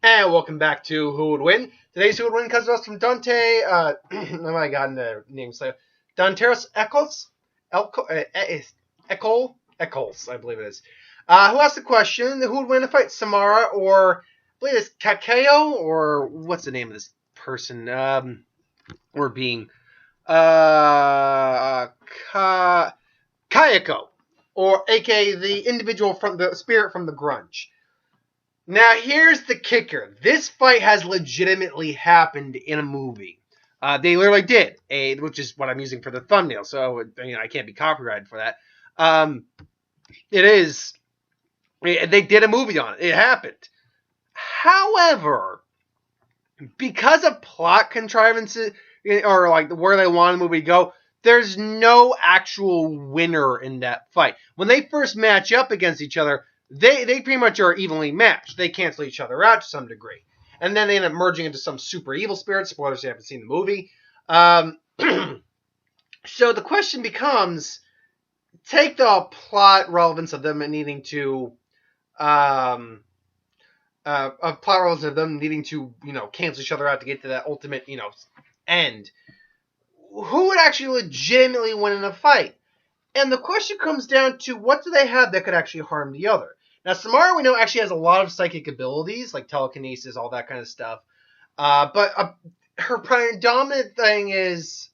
And welcome back to Who Would Win. Today's Who Would Win comes to us from Dante. Oh my god, the name so Donteros Eccles, Eccles, I believe it is. Who asked the question? Who would win a fight, Samara or I believe it's Kayako, or what's the name of this person? Or being uh, Ka- Kayako, or aka the individual from the spirit from the grunge. Now, here's the kicker. This fight has legitimately happened in a movie. They literally did, which is what I'm using for the thumbnail, so I can't be copyrighted for that. It is. They did a movie on it. It happened. However, because of plot contrivances, or like where they want the movie to go, there's no actual winner in that fight. When they first match up against each other, they pretty much are evenly matched. They cancel each other out to some degree. And then they end up merging into some super evil spirit. Spoilers if you haven't seen the movie. So the question becomes, take the plot relevance of them needing to of plot relevance of them needing to, cancel each other out to get to that ultimate, end. Who would actually legitimately win in a fight? And the question comes down to, what do they have that could actually harm the other? Now, Samara, we know, actually has a lot of psychic abilities, like telekinesis, all that kind of stuff. But her predominant thing is,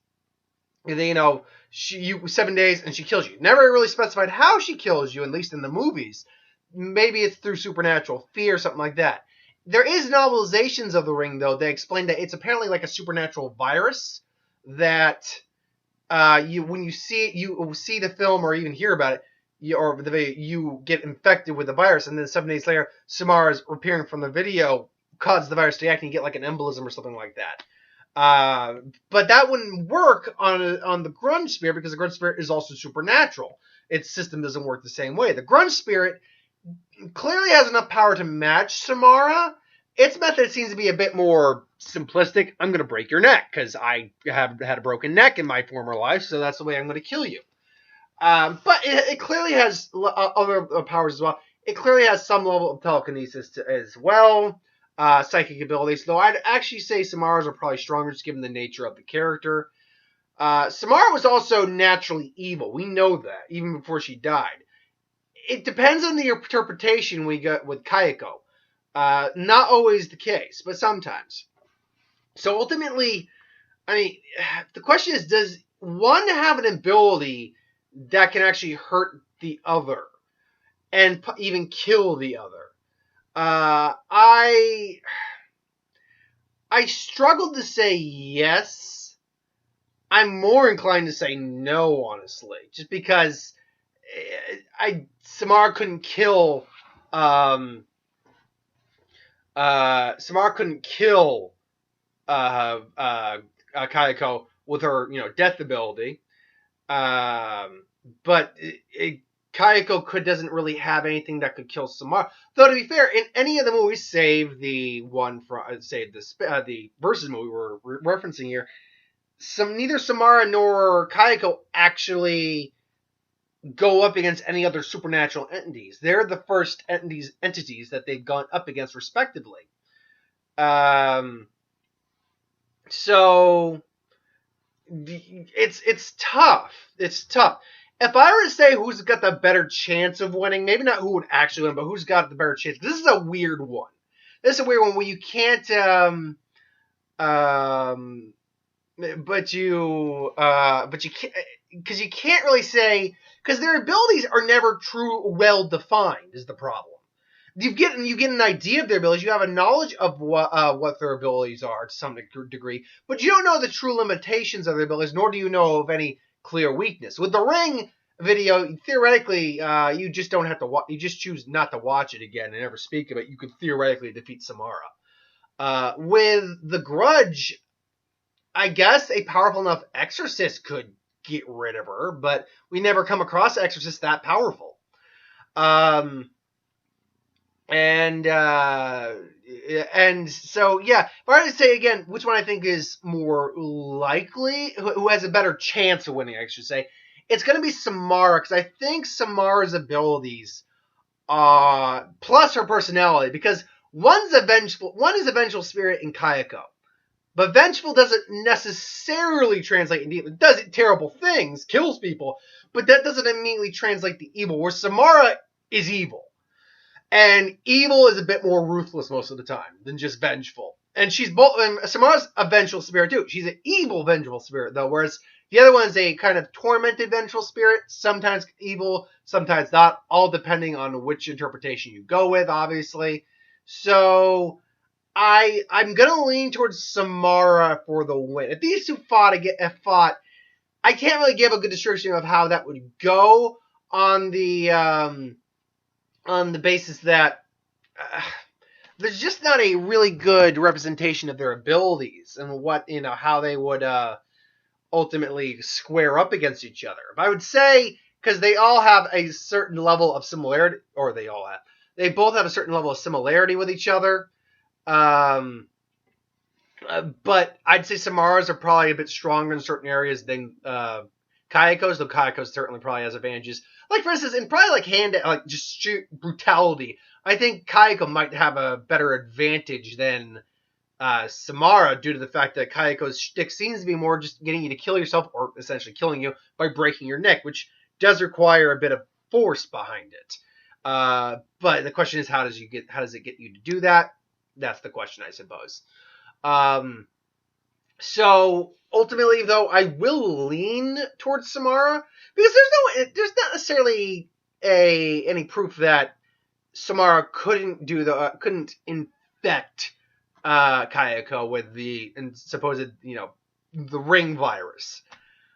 7 days and she kills you. Never really specified how she kills you, at least in the movies. Maybe it's through supernatural fear or something like that. There is novelizations of the ring, though. They explain that it's apparently like a supernatural virus that when you see the film or even hear about it, you get infected with the virus, and then 7 days later, Samara's appearing from the video causes the virus to act and you get like an embolism or something like that. But that wouldn't work on the grunge spirit, because the grunge spirit is also supernatural. Its system doesn't work the same way. The grunge spirit clearly has enough power to match Samara. Its method seems to be a bit more simplistic. I'm going to break your neck because I have had a broken neck in my former life, so that's the way I'm going to kill you. But it clearly has other powers as well. It clearly has some level of telekinesis as well, psychic abilities, though I'd actually say Samara's are probably stronger just given the nature of the character. Samara was also naturally evil. We know that, even before she died. It depends on the interpretation we get with Kayako. Not always the case, but sometimes. So ultimately, the question is, does one have an ability that can actually hurt the other and even kill the other? I struggled to say yes. I'm more inclined to say no, honestly, just because Samara couldn't kill Kayako with her, death ability. But Kayako doesn't really have anything that could kill Samara. Though, to be fair, in any of the movies, save the one from the Versus movie we're referencing here, neither Samara nor Kayako actually go up against any other supernatural entities. They're the first entities that they've gone up against, respectively. So it's tough. It's tough. If I were to say who's got the better chance of winning, maybe not who would actually win, but who's got the better chance. This is a weird one. This is a weird one where you can't, but you can't, because you can't really say, because their abilities are never well defined. Is the problem. You get an idea of their abilities. You have a knowledge of what their abilities are to some degree, but you don't know the true limitations of their abilities, nor do you know of any clear weakness. With the Ring video, theoretically, you just don't have to watch. You just choose not to watch it again and never speak of it. You could theoretically defeat Samara. With the Grudge, I guess a powerful enough exorcist could get rid of her, but we never come across exorcists that powerful. And so, yeah, if I were to say again, which one I think is more likely, who has a better chance of winning, I should say, it's going to be Samara, because I think Samara's abilities, plus her personality, because One is a vengeful spirit in Kayako. But vengeful doesn't necessarily translate into evil. It does terrible things, kills people, but that doesn't immediately translate to evil, where Samara is evil. And evil is a bit more ruthless most of the time than just vengeful. And she's both. And Samara's a vengeful spirit too. She's an evil vengeful spirit though, whereas the other one's a kind of tormented vengeful spirit. Sometimes evil, sometimes not. All depending on which interpretation you go with, obviously. So I'm gonna lean towards Samara for the win. If these two fought, I can't really give a good description of how that would go on the basis that there's just not a really good representation of their abilities and what, how they would ultimately square up against each other. If I would say, because they all have a certain level of similarity, or they both have a certain level of similarity with each other. But I'd say Samara's are probably a bit stronger in certain areas than Kayako's, though Kayako certainly probably has advantages. Like, for instance, in probably just street brutality, I think Kayako might have a better advantage than Samara due to the fact that Kayako's shtick seems to be more just getting you to kill yourself, or essentially killing you by breaking your neck, which does require a bit of force behind it. But the question is, how does it get you to do that? That's the question, I suppose. So ultimately, though, I will lean towards Samara because there's not necessarily any proof that Samara couldn't infect Kayako with the supposed the ring virus.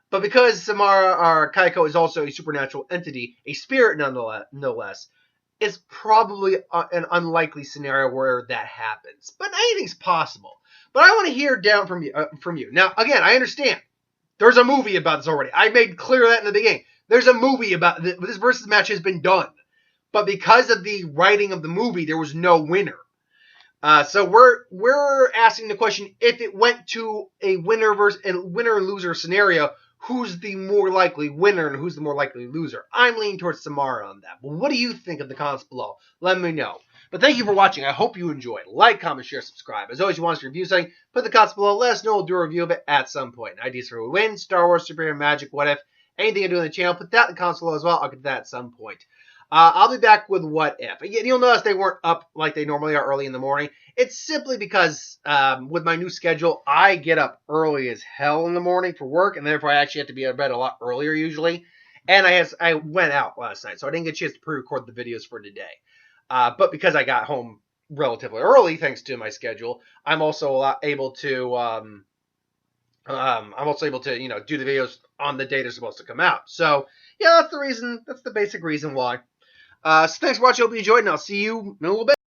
But because Kayako is also a supernatural entity, a spirit no less, it's probably an unlikely scenario where that happens. But anything's possible. But I want to hear down from you. Now, again, I understand. There's a movie about this already. I made clear that in the beginning. There's a movie about this versus match has been done. But because of the writing of the movie, there was no winner. So we're asking the question, if it went to a winner and loser scenario, who's the more likely winner and who's the more likely loser? I'm leaning towards Samara on that. But what do you think of the comments below? Let me know. But thank you for watching. I hope you enjoyed. Like, comment, share, subscribe. As always, you want us to review something, put the comments below. Let us know. We'll do a review of it at some point. Ideas for who wins, Star Wars, superhero, magic, what if, anything I do on the channel, put that in the comments below as well. I'll get to that at some point. I'll be back with what if. You'll notice they weren't up like they normally are early in the morning. It's simply because with my new schedule, I get up early as hell in the morning for work, and therefore I actually have to be in bed a lot earlier usually. And I went out last night, so I didn't get a chance to pre-record the videos for today. But because I got home relatively early, thanks to my schedule, I'm also able to do the videos on the day they're supposed to come out. So yeah, that's the reason. That's the basic reason why. So thanks for watching. Hope you enjoyed, and I'll see you in a little bit.